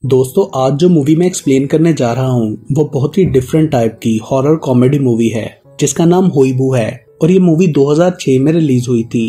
दोस्तों, आज जो मूवी मैं एक्सप्लेन करने जा रहा हूँ वो बहुत ही डिफरेंट टाइप की हॉरर कॉमेडी मूवी है जिसका नाम होइबू है और ये मूवी 2006 में रिलीज हुई थी।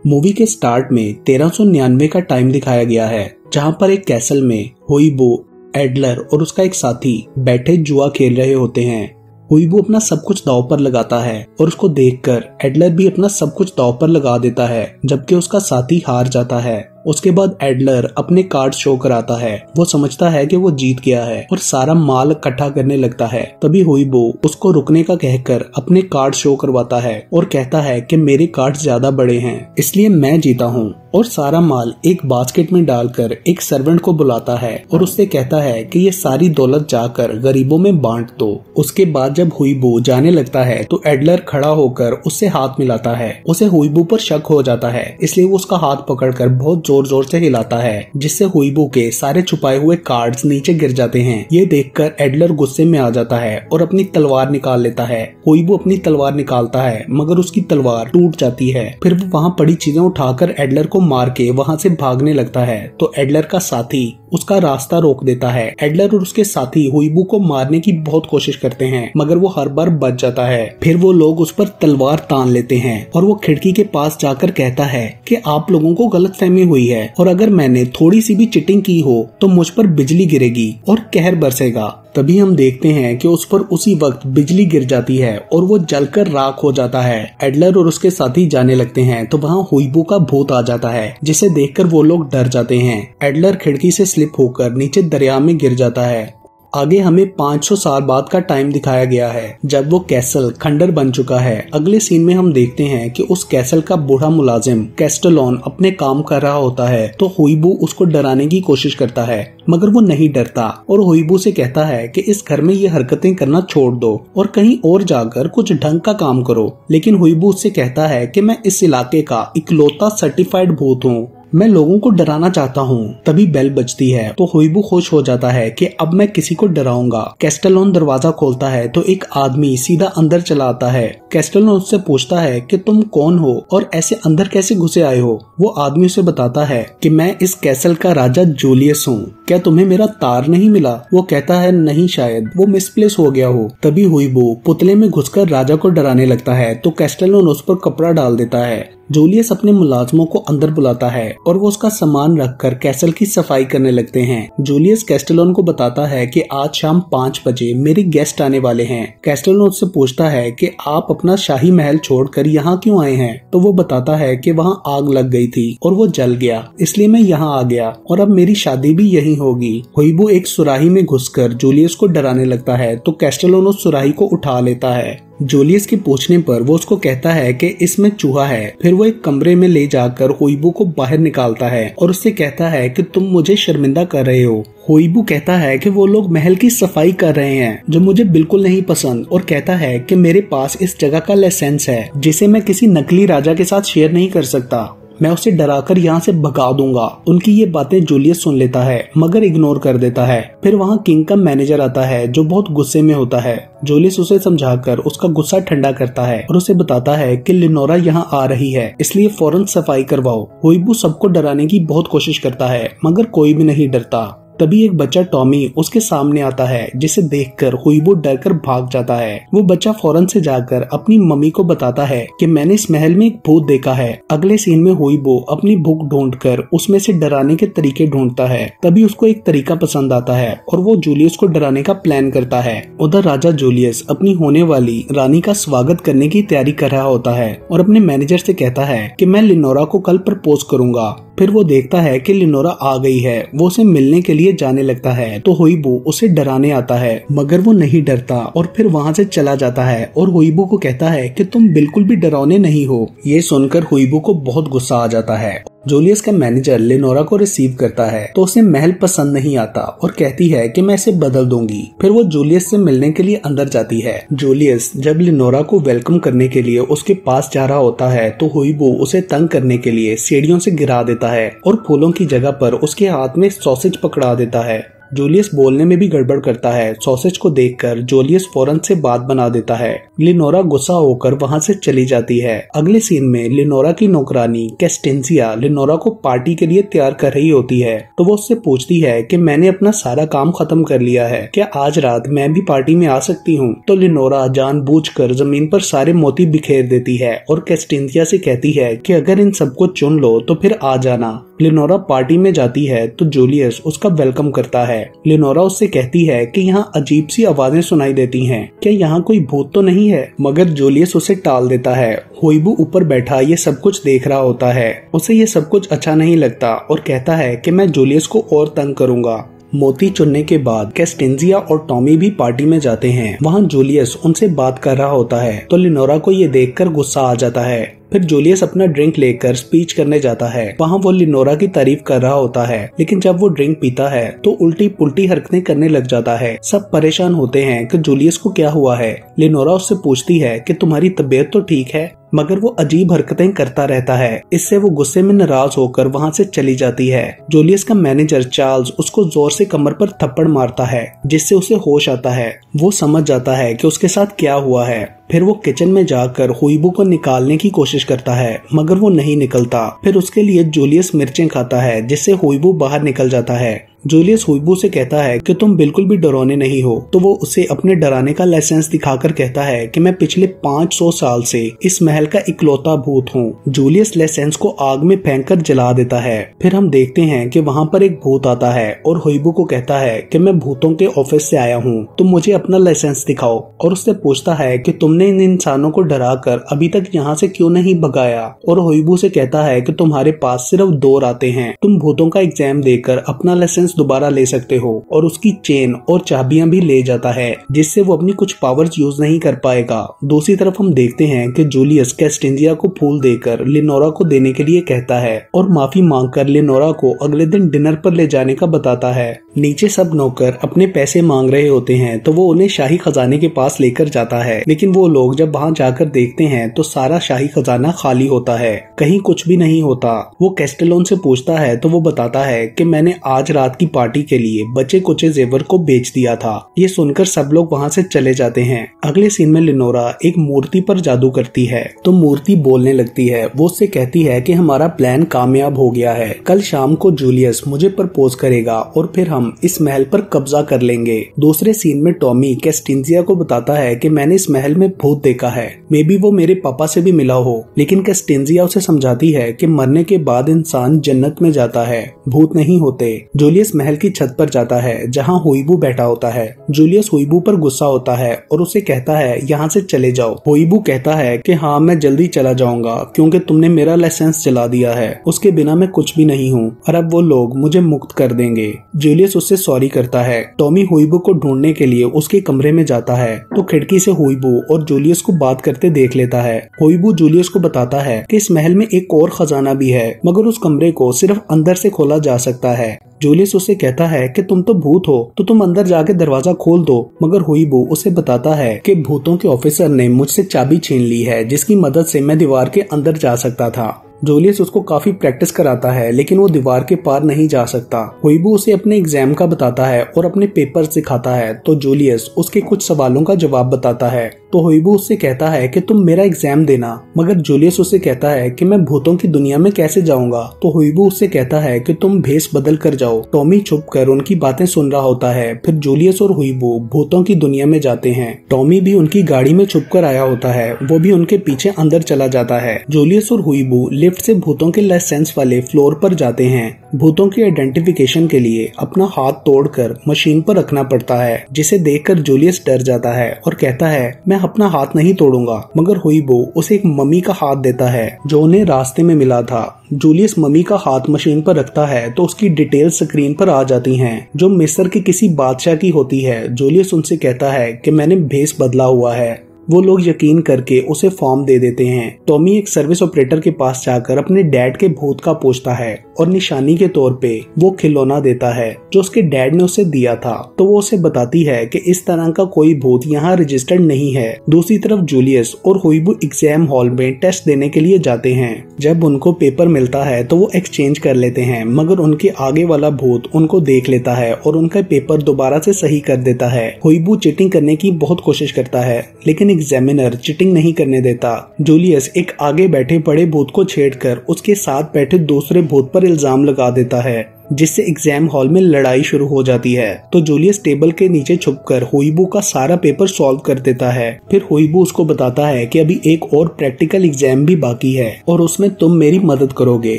मूवी के स्टार्ट में 1399 का टाइम दिखाया गया है जहाँ पर एक कैसल में होइबू, एडलर और उसका एक साथी बैठे जुआ खेल रहे होते हैं। होइबू अपना सब कुछ दांव पर लगाता है और उसको देखकर एडलर भी अपना सब कुछ दांव पर लगा देता है, जबकि उसका साथी हार जाता है। उसके बाद एडलर अपने कार्ड शो कराता है। वो समझता है कि वो जीत गया है और सारा माल इकट्ठा करने लगता है। तभी होइबू उसको रुकने का कहकर अपने कार्ड शो करवाता है और कहता है कि मेरे कार्ड ज्यादा बड़े हैं इसलिए मैं जीता हूँ, और सारा माल एक बास्केट में डालकर एक सर्वेंट को बुलाता है और उससे कहता है कि ये सारी दौलत जाकर गरीबों में बांट दो। उसके बाद जब होइबू जाने लगता है तो एडलर खड़ा होकर उससे हाथ मिलाता है। उसे होइबू पर शक हो जाता है, इसलिए वो उसका हाथ पकड़कर बहुत जोर जोर से हिलाता है, जिससे होइबू के सारे छुपाए हुए कार्ड्स नीचे गिर जाते हैं। ये देखकर एडलर गुस्से में आ जाता है और अपनी तलवार निकाल लेता है। होइबू अपनी तलवार निकालता है मगर उसकी तलवार टूट जाती है। फिर वो वहाँ पड़ी चीजें उठाकर एडलर को मार के वहाँ से भागने लगता है तो एडलर का साथी उसका रास्ता रोक देता है। एडलर और उसके साथी होइबू को मारने की बहुत कोशिश करते हैं मगर वो हर बार बच जाता है। फिर वो लोग उस पर तलवार तान लेते हैं और वो खिड़की के पास जाकर कहता है कि आप लोगों को गलतफहमी हुई है और अगर मैंने थोड़ी सी भी चिटिंग की हो तो मुझ पर बिजली गिरेगी और कहर बरसेगा। तभी हम देखते हैं कि उस पर उसी वक्त बिजली गिर जाती है और वो जलकर राख हो जाता है। एडलर और उसके साथी जाने लगते हैं तो वहाँ होइबू का भूत आ जाता है, जिसे देखकर वो लोग डर जाते हैं। एडलर खिड़की से स्लिप होकर नीचे दरिया में गिर जाता है। आगे हमें 500 साल बाद का टाइम दिखाया गया है जब वो कैसल खंडर बन चुका है। अगले सीन में हम देखते हैं कि उस कैसल का बूढ़ा मुलाजिम कैस्टलोन अपने काम कर रहा होता है तो होइबू उसको डराने की कोशिश करता है मगर वो नहीं डरता और होइबू से कहता है कि इस घर में ये हरकतें करना छोड़ दो और कहीं और जाकर कुछ ढंग का काम करो। लेकिन होइबू उससे कहता है कि मैं इस इलाके का इकलौता सर्टिफाइड भूत हूँ, मैं लोगों को डराना चाहता हूँ। तभी बेल बजती है तो होइबू खुश हो जाता है कि अब मैं किसी को डराऊंगा। कैस्टलोन दरवाजा खोलता है तो एक आदमी सीधा अंदर चला आता है। कैस्टलोन उससे पूछता है कि तुम कौन हो और ऐसे अंदर कैसे घुसे आए हो। वो आदमी उसे बताता है कि मैं इस कैसल का राजा जूलियस हूँ, क्या तुम्हें मेरा तार नहीं मिला। वो कहता है नहीं, शायद वो मिसप्लेस हो गया हो। तभी होइबू पुतले में घुसकर राजा को डराने लगता है तो कैस्टलोन उस पर कपड़ा डाल देता है। जूलियस अपने मुलाजमों को अंदर बुलाता है और वो उसका सामान रखकर कैसल की सफाई करने लगते हैं। जूलियस कैस्टलोन को बताता है कि आज शाम 5 बजे मेरे गेस्ट आने वाले हैं। कैस्टलोन उससे पूछता है कि आप अपना शाही महल छोड़कर यहाँ क्यों आए हैं, तो वो बताता है कि वहाँ आग लग गई थी और वो जल गया, इसलिए मैं यहाँ आ गया और अब मेरी शादी भी यहीं होगी। होइबू एक सुराही में घुसकर जूलियस को डराने लगता है तो कैस्टलोन उस सुराही को उठा लेता है। जूलियस के पूछने पर वो उसको कहता है कि इसमें चूहा है। फिर वो एक कमरे में ले जाकर होइबू को बाहर निकालता है और उससे कहता है कि तुम मुझे शर्मिंदा कर रहे हो। होइबू कहता है कि वो लोग महल की सफाई कर रहे हैं जो मुझे बिल्कुल नहीं पसंद और कहता है कि मेरे पास इस जगह का लाइसेंस है जिसे मैं किसी नकली राजा के साथ शेयर नहीं कर सकता, मैं उसे डराकर यहाँ से भगा दूंगा। उनकी ये बातें जूलियस सुन लेता है मगर इग्नोर कर देता है। फिर वहाँ किंग का मैनेजर आता है जो बहुत गुस्से में होता है। जूलियस उसे समझाकर उसका गुस्सा ठंडा करता है और उसे बताता है कि लिनोरा यहाँ आ रही है, इसलिए फौरन सफाई करवाओ। होइबू सबको डराने की बहुत कोशिश करता है मगर कोई भी नहीं डरता। तभी एक बच्चा टॉमी उसके सामने आता है जिसे देखकर होइबू डरकर भाग जाता है। वो बच्चा फौरन से जाकर अपनी मम्मी को बताता है कि मैंने इस महल में एक भूत देखा है। अगले सीन में होइबू अपनी बुक ढूंढकर उसमें से डराने के तरीके ढूंढता है। तभी उसको एक तरीका पसंद आता है और वो जूलियस को डराने का प्लान करता है। उधर राजा जूलियस अपनी होने वाली रानी का स्वागत करने की तैयारी कर रहा होता है और अपने मैनेजर से कहता है कि मैं लिनोरा को कल प्रपोज करूंगा। फिर वो देखता है कि लिनोरा आ गई है। वो उसे मिलने के लिए जाने लगता है तो होइबू उसे डराने आता है मगर वो नहीं डरता और फिर वहाँ से चला जाता है और होइबू को कहता है कि तुम बिल्कुल भी डरावने नहीं हो। ये सुनकर होइबू को बहुत गुस्सा आ जाता है। जूलियस का मैनेजर लिनोरा को रिसीव करता है तो उसे महल पसंद नहीं आता और कहती है कि मैं इसे बदल दूंगी। फिर वो जूलियस से मिलने के लिए अंदर जाती है। जूलियस जब लिनोरा को वेलकम करने के लिए उसके पास जा रहा होता है तो होइबू उसे तंग करने के लिए सीढ़ियों से गिरा देता है और फूलों की जगह पर उसके हाथ में सॉसेज पकड़ा देता है। जूलियस बोलने में भी गड़बड़ करता है। सॉसेज को देखकर जूलियस फौरन से बात बना देता है। लिनोरा गुस्सा होकर वहाँ से चली जाती है। अगले सीन में लिनोरा की नौकरानी कैस्टेंसिया लिनोरा को पार्टी के लिए तैयार कर रही होती है, तो वो उससे पूछती है कि मैंने अपना सारा काम खत्म कर लिया है, क्या आज रात मैं भी पार्टी में आ सकती हूँ? तो लिनोरा जानबूझकर जमीन पर सारे मोती बिखेर देती है और कैस्टेंसिया से कहती है कि अगर इन सबको चुन लो तो फिर आ जाना। लिनोरा पार्टी में जाती है तो जूलियस उसका वेलकम करता है। लिनोरा उससे कहती है कि यहाँ अजीब सी आवाजें सुनाई देती हैं, क्या यहाँ कोई भूत तो नहीं है? मगर जूलियस उसे टाल देता है। होइबू ऊपर बैठा ये सब कुछ देख रहा होता है। उसे ये सब कुछ अच्छा नहीं लगता और कहता है कि मैं जूलियस को और तंग करूंगा। मोती चुनने के बाद कैस्टेंसिया और टॉमी भी पार्टी में जाते हैं। वहाँ जूलियस उनसे बात कर रहा होता है तो लिनोरा को ये देखकर गुस्सा आ जाता है। फिर जूलियस अपना ड्रिंक लेकर स्पीच करने जाता है। वहाँ वो लिनोरा की तारीफ कर रहा होता है, लेकिन जब वो ड्रिंक पीता है तो उल्टी पुल्टी हरकतें करने लग जाता है। सब परेशान होते हैं कि जूलियस को क्या हुआ है। लिनोरा उससे पूछती है कि तुम्हारी तबीयत तो ठीक है, मगर वो अजीब हरकतें करता रहता है। इससे वो गुस्से में नाराज होकर वहाँ से चली जाती है। जूलियस का मैनेजर चार्ल्स उसको जोर से कमर पर थप्पड़ मारता है, जिससे उसे होश आता है। वो समझ जाता है कि उसके साथ क्या हुआ है। फिर वो किचन में जाकर होइबू को निकालने की कोशिश करता है, मगर वो नहीं निकलता। फिर उसके लिए जूलियस मिर्चें खाता है, जिससे होइबू बाहर निकल जाता है। जूलियस होइबू से कहता है कि तुम बिल्कुल भी डरौने नहीं हो, तो वो उसे अपने डराने का लाइसेंस दिखाकर कहता है कि मैं पिछले 500 साल से इस महल का इकलौता भूत हूँ। जूलियस लाइसेंस को आग में फेंककर जला देता है। फिर हम देखते हैं कि वहाँ पर एक भूत आता है और होइबू को कहता है कि मैं भूतों के ऑफिस से आया हूँ, तुम मुझे अपना लाइसेंस दिखाओ। और उससे पूछता है कि तुमने इन इंसानों को डराकर अभी तक यहाँ से क्यों नहीं भगाया? और होइबू से कहता है कि तुम्हारे पास सिर्फ 2 रातें हैं, तुम भूतों का एग्जाम देकर अपना लाइसेंस दोबारा ले सकते हो। और उसकी चेन और चाबियां भी ले जाता है, जिससे वो अपनी कुछ पावर्स यूज नहीं कर पाएगा। दूसरी तरफ हम देखते हैं कि जूलियस कैस्टेंसिया को फूल देकर लिनोरा को देने के लिए कहता है और माफी मांगकर लिनोरा को अगले दिन डिनर पर ले जाने का बताता है। नीचे सब नौकर अपने पैसे मांग रहे होते हैं, तो वो उन्हें शाही खजाने के पास लेकर जाता है, लेकिन वो लोग जब वहाँ जाकर देखते हैं तो सारा शाही खजाना खाली होता है, कहीं कुछ भी नहीं होता। वो कैस्टेलोन से पूछता है तो वो बताता है कि मैंने आज रात की पार्टी के लिए बचे कुचे जेवर को बेच दिया था। ये सुनकर सब लोग वहाँ से चले जाते हैं। अगले सीन में लिनोरा एक मूर्ति पर जादू करती है तो मूर्ति बोलने लगती है। वो उससे कहती है कि हमारा प्लान कामयाब हो गया है, कल शाम को जूलियस मुझे प्रपोज करेगा और फिर हम इस महल पर कब्जा कर लेंगे। दूसरे सीन में टॉमी कैस्टेंसिया को बताता है कि मैंने इस महल में भूत देखा है, मे बी वो मेरे पापा से भी मिला हो। लेकिन कैस्टेंसिया उसे समझाती है कि मरने के बाद इंसान जन्नत में जाता है, भूत नहीं होते। जूलियस महल की छत पर जाता है जहां होइबू बैठा होता है। जूलियस होइबू पर गुस्सा होता है और उसे कहता है यहाँ से चले जाओ। होइबू कहता है कि हाँ मैं जल्दी चला जाऊंगा क्योंकि तुमने मेरा लाइसेंस जला दिया है, उसके बिना मैं कुछ भी नहीं हूँ और अब वो लोग मुझे मुक्त कर देंगे। जूलियस उससे सॉरी करता है। टॉमी होइबू को ढूंढने के लिए उसके कमरे में जाता है तो खिड़की से होइबू और जूलियस को बात करते देख लेता है। होइबू जूलियस को बताता है कि इस महल में एक और खजाना भी है, मगर उस कमरे को सिर्फ अंदर से खोला जा सकता है। जूलियस उसे कहता है कि तुम तो भूत हो तो तुम अंदर जाके दरवाजा खोल दो, मगर होइबू उसे बताता है कि भूतों के ऑफिसर ने मुझसे चाबी छीन ली है, जिसकी मदद से मैं दीवार के अंदर जा सकता था। जूलियस उसको काफी प्रैक्टिस कराता है, लेकिन वो दीवार के पार नहीं जा सकता। होइबू उसे अपने एग्जाम का बताता है और अपने पेपर्स दिखाता है तो जूलियस उसके कुछ सवालों का जवाब बताता है। तो होइबू उससे कहता है कि तुम मेरा एग्जाम देना, मगर जूलियस उससे कहता है कि मैं भूतों की दुनिया में कैसे जाऊंगा। तो होइबू उससे कहता है कि तुम भेष बदल कर जाओ। टॉमी छुपकर उनकी बातें सुन रहा होता है। फिर जूलियस और होइबू भूतों की दुनिया में जाते हैं। टॉमी भी उनकी गाड़ी में छुपकर आया होता है, वो भी उनके पीछे अंदर चला जाता है। जूलियस और होइबू लिफ्ट से भूतों के लाइसेंस वाले फ्लोर पर जाते हैं। भूतों की आइडेंटिफिकेशन के लिए अपना हाथ तोड़कर मशीन पर रखना पड़ता है, जिसे देखकर जूलियस डर जाता है और कहता है मैं अपना हाथ नहीं तोड़ूंगा। मगर होइबू उसे एक मम्मी का हाथ देता है जो उन्हें रास्ते में मिला था। जूलियस मम्मी का हाथ मशीन पर रखता है तो उसकी डिटेल स्क्रीन पर आ जाती हैं, जो मिस्र के किसी बादशाह की होती है। जूलियस उनसे कहता है कि मैंने भेष बदला हुआ है। वो लोग यकीन करके उसे फॉर्म दे देते हैं। टॉमी एक सर्विस ऑपरेटर के पास जाकर अपने डैड के भूत का पूछता है और निशानी के तौर पे वो खिलौना देता है जो उसके डैड ने उसे दिया था। तो वो उसे बताती है कि इस तरह का कोई भूत यहाँ रजिस्टर्ड नहीं है। दूसरी तरफ जूलियस और होइबू एग्जाम हॉल में टेस्ट देने के लिए जाते हैं। जब उनको पेपर मिलता है तो वो एक्सचेंज कर लेते हैं, मगर उनके आगे वाला भूत उनको देख लेता है और उनका पेपर दोबारा से सही कर देता है। होइबू चीटिंग करने की बहुत कोशिश करता है, लेकिन एग्जामिनर चीटिंग नहीं करने देता। जूलियस एक आगे बैठे बड़े भूत को छेड़कर उसके साथ बैठे दूसरे भूत पर इल्जाम लगा देता है, जिससे एग्जाम हॉल में लड़ाई शुरू हो जाती है। तो जूलियस टेबल के नीचे छुपकर होइबू का सारा पेपर सॉल्व कर देता है। फिर होइबू उसको बताता है कि अभी एक और प्रैक्टिकल एग्जाम भी बाकी है और उसमें तुम मेरी मदद करोगे।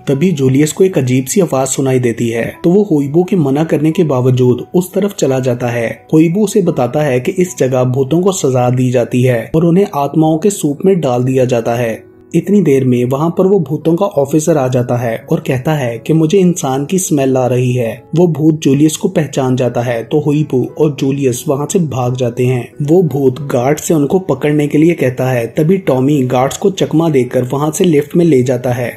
तभी जूलियस को एक अजीब सी आवाज सुनाई देती है, तो वो होइबू के मना करने के बावजूद उस तरफ चला जाता है। होइबू उसे बताता है कि इस जगह भूतों को सजा दी जाती है और उन्हें आत्माओं के सूप में डाल दिया जाता है। इतनी देर में वहाँ पर वो भूतों का ऑफिसर आ जाता है और कहता है कि मुझे इंसान की स्मेल आ रही है। वो भूत जूलियस को पहचान जाता है, तो होइबू और जूलियस वहाँ से भाग जाते हैं। वो भूत गार्ड से उनको पकड़ने के लिए कहता है। तभी टॉमी गार्ड्स को चकमा देकर वहाँ से लिफ्ट में ले जाता है।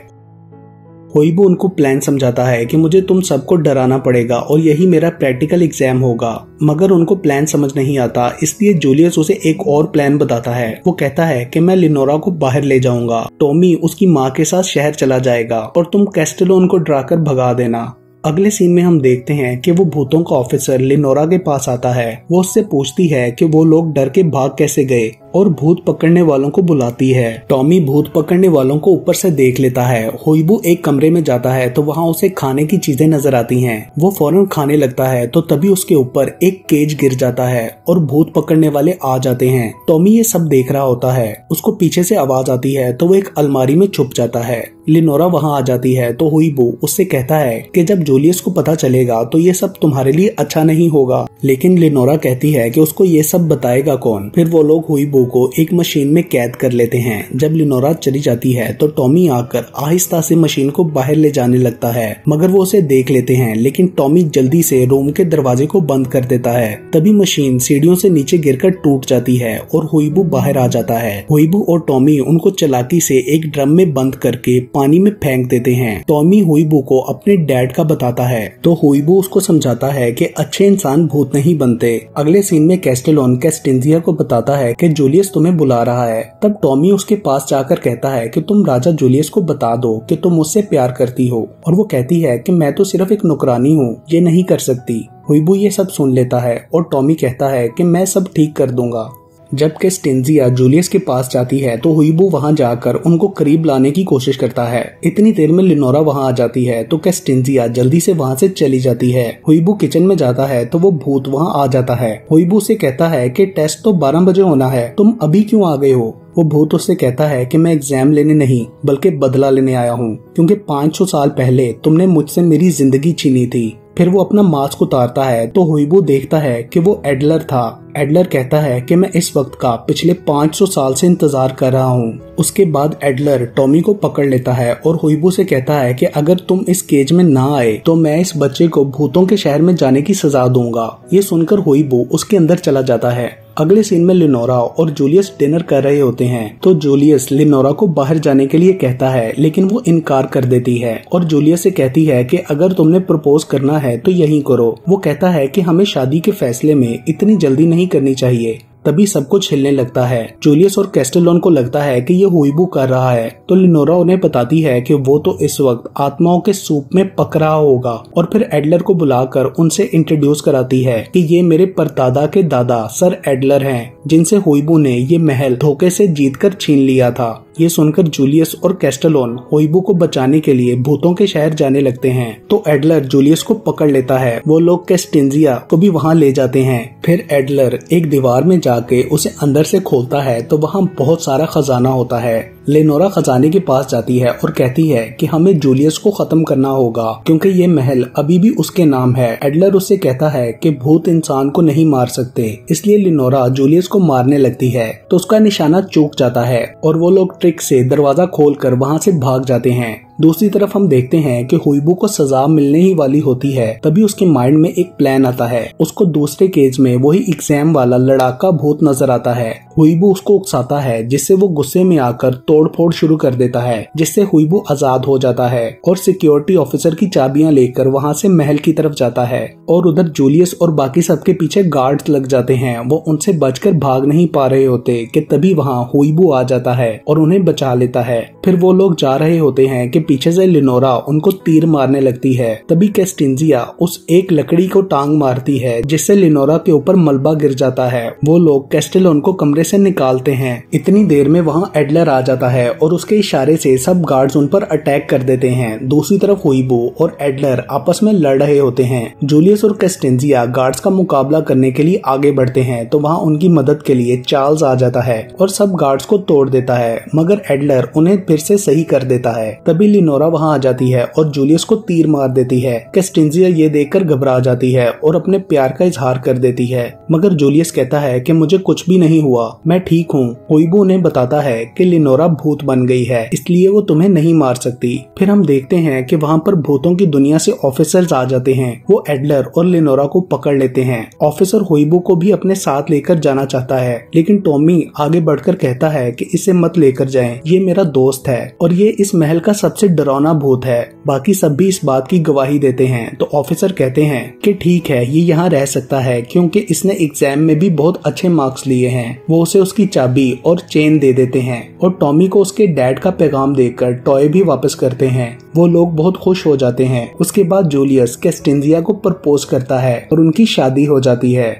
होइबू उनको प्लान समझाता है कि मुझे तुम सबको डराना पड़ेगा और यही मेरा प्रैक्टिकल एग्जाम होगा, मगर उनको प्लान समझ नहीं आता, इसलिए जूलियस उसे एक और प्लान बताता है। वो कहता है कि मैं लिनोरा को बाहर ले जाऊंगा, टॉमी उसकी माँ के साथ शहर चला जाएगा और तुम कैस्टेलोन को डराकर भगा देना। अगले सीन में हम देखते हैं कि वो भूतों का ऑफिसर लिनोरा के पास आता है। वो उससे पूछती है कि वो लोग डर के भाग कैसे गए और भूत पकड़ने वालों को बुलाती है। टॉमी भूत पकड़ने वालों को ऊपर से देख लेता है। होइबू एक कमरे में जाता है तो वहाँ उसे खाने की चीजें नजर आती हैं। वो फौरन खाने लगता है तो तभी उसके ऊपर एक केज गिर जाता है और भूत पकड़ने वाले आ जाते हैं। टॉमी ये सब देख रहा होता है। उसको पीछे से आवाज आती है तो वो एक अलमारी में छुप जाता है। लिनोरा वहाँ आ जाती है तो होइबू उससे कहता है कि जब जूलियस को पता चलेगा तो ये सब तुम्हारे लिए अच्छा नहीं होगा, लेकिन लिनोरा कहती है कि उसको ये सब बताएगा कौन। फिर वो लोग होइबू को एक मशीन में कैद कर लेते हैं। जब लिनोरा चली जाती है तो टॉमी आकर आहिस्ता से मशीन को बाहर ले जाने लगता है, मगर वो उसे देख लेते हैं, लेकिन टॉमी जल्दी से रूम के दरवाजे को बंद कर देता है। तभी मशीन सीढ़ियों से नीचे गिरकर टूट जाती है और होइबू बाहर आ जाता है। होइबू और टॉमी उनको चालाकी से एक ड्रम में बंद करके पानी में फेंक देते हैं। टॉमी होइबू को अपने डैड का बताता है तो होइबू उसको समझाता है कि अच्छे इंसान भूत नहीं बनते। अगले सीन में कैस्टेलोन कैस्टेंजिया को बताता है कि जूलियस तुम्हें बुला रहा है। तब टॉमी उसके पास जाकर कहता है कि तुम राजा जूलियस को बता दो कि तुम मुझसे प्यार करती हो, और वो कहती है कि मैं तो सिर्फ एक नौकरानी हूँ, ये नहीं कर सकती। होइबू ये सब सुन लेता है और टॉमी कहता है कि मैं सब ठीक कर दूंगा। जब कैस्टेंजिया जूलियस के पास जाती है तो होइबू वहां जाकर उनको करीब लाने की कोशिश करता है। इतनी देर में लिनोरा वहां आ जाती है तो कैस्टेंजिया जल्दी से वहां से चली जाती है। होइबू किचन में जाता है तो वो भूत वहां आ जाता है। होइबू से कहता है कि टेस्ट तो 12 बजे होना है, तुम अभी क्यों आ गए हो। वो भूत उससे कहता है कि मैं एग्जाम लेने नहीं बल्कि बदला लेने आया हूँ, क्योंकि 500 साल पहले तुमने मुझसे मेरी जिंदगी छीनी थी। फिर वो अपना मास्क उतारता है तो होइबू देखता है कि वो एडलर था। एडलर कहता है कि मैं इस वक्त का पिछले 500 साल से इंतजार कर रहा हूँ। उसके बाद एडलर टॉमी को पकड़ लेता है और होइबू से कहता है कि अगर तुम इस केज में ना आए तो मैं इस बच्चे को भूतों के शहर में जाने की सजा दूंगा। ये सुनकर होइबू उसके अंदर चला जाता है। अगले सीन में लिनोरा और जूलियस डिनर कर रहे होते हैं तो जूलियस लिनोरा को बाहर जाने के लिए कहता है, लेकिन वो इनकार कर देती है और जूलियस से कहती है कि अगर तुमने प्रपोज करना है तो यहीं करो। वो कहता है कि हमें शादी के फैसले में इतनी जल्दी नहीं करनी चाहिए। तभी सब कुछ हिलने लगता है। जूलियस और कैस्टेलोन को लगता है कि ये होइबू कर रहा है, तो लिनोरा उन्हें बताती है कि वो तो इस वक्त आत्माओं के सूप में पक रहा होगा, और फिर एडलर को बुलाकर उनसे इंट्रोड्यूस कराती है कि ये मेरे परदादा के दादा सर एडलर हैं, जिनसे होइबू ने ये महल धोखे से जीतकर छीन लिया था। ये सुनकर जूलियस और कैस्टेलोन होइबू को बचाने के लिए भूतों के शहर जाने लगते हैं, तो एडलर जूलियस को पकड़ लेता है। वो लोग कैस्टेंजिया को भी वहाँ ले जाते हैं। फिर एडलर एक दीवार में जाके उसे अंदर से खोलता है तो वहाँ बहुत सारा खजाना होता है। लेनोरा खजाने के पास जाती है और कहती है कि हमें जूलियस को खत्म करना होगा क्योंकि ये महल अभी भी उसके नाम है। एडलर उससे कहता है कि भूत इंसान को नहीं मार सकते, इसलिए लिनोरा जूलियस को मारने लगती है तो उसका निशाना चूक जाता है और वो लोग ट्रिक से दरवाजा खोलकर वहाँ से भाग जाते हैं। दूसरी तरफ हम देखते हैं कि हुईबू को सजा मिलने ही वाली होती है, तभी उसके माइंड में एक प्लान आता है। उसको दूसरे केज में वही एग्जाम वाला लड़ाका भूत नजर आता है। हुईबू उसको उकसाता है, जिससे वो गुस्से में आकर तोड़फोड़ शुरू कर देता है, जिससे हुईबू आजाद हो जाता है और सिक्योरिटी ऑफिसर की चाबियां लेकर वहां से महल की तरफ जाता है। और उधर जूलियस और बाकी सबके पीछे गार्ड्स लग जाते हैं। वो उनसे बचकर भाग नहीं पा रहे होते कि तभी वहां हुईबू आ जाता है और उन्हें बचा लेता है। फिर वो लोग जा रहे होते हैं कि पीछे से लिनोरा उनको तीर मारने लगती है। तभी कैस्टेंजिया उस एक लकड़ी को टांग मारती है, जिससे लिनोरा के ऊपर मलबा गिर जाता है। वो लोग कैस्टेलोन को कमरे से निकालते हैं। इतनी देर में वहां एडलर आ जाता है और उसके इशारे से सब गार्ड्स उन पर अटैक कर देते हैं। दूसरी तरफ हुईबू और एडलर आपस में लड़ रहे होते हैं। जूलियस और कैस्टेंजिया गार्ड्स का मुकाबला करने के लिए आगे बढ़ते हैं, तो वहां उनकी मदद के लिए चार्ल्स आ जाता है और सब गार्ड्स को तोड़ देता है, मगर एडलर उन्हें फिर से सही कर देता है। तभी लिनोरा वहां आ जाती है और जूलियस को तीर मार देती है। कैस्टेंजिया ये देखकर घबरा जाती है और अपने प्यार का इजहार कर देती है, मगर जूलियस कहता है कि मुझे कुछ भी नहीं हुआ, मैं ठीक हूँ। हुईबू उन्हें बताता है कि लिनोरा भूत बन गई है, इसलिए वो तुम्हें नहीं मार सकती। फिर हम देखते हैं कि वहाँ पर भूतों की दुनिया से ऑफिसर्स आ जाते हैं। वो एडलर और लिनोरा को पकड़ लेते हैं। ऑफिसर हुईबू को भी अपने साथ लेकर जाना चाहता है, लेकिन टॉमी आगे बढ़कर कहता है कि इसे मत लेकर जाएं, ये मेरा दोस्त है और ये इस महल का सबसे डरावना भूत है। बाकी सब भी इस बात की गवाही देते हैं। तो ऑफिसर कहते हैं कि ठीक है, ये यहाँ रह सकता है क्योंकि इसने एग्जाम में भी बहुत अच्छे मार्क्स लिए हैं। वो उसे उसकी चाबी और चेन दे देते हैं और टॉमी को उसके डैड का पैगाम देकर टॉय भी वापस करते हैं। वो लोग बहुत खुश हो जाते हैं। उसके बाद जूलियस कैस्टेंजिया को प्रपोज करता है और उनकी शादी हो जाती है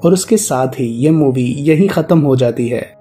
और उसके साथ ही ये मूवी यहीं खत्म हो जाती है।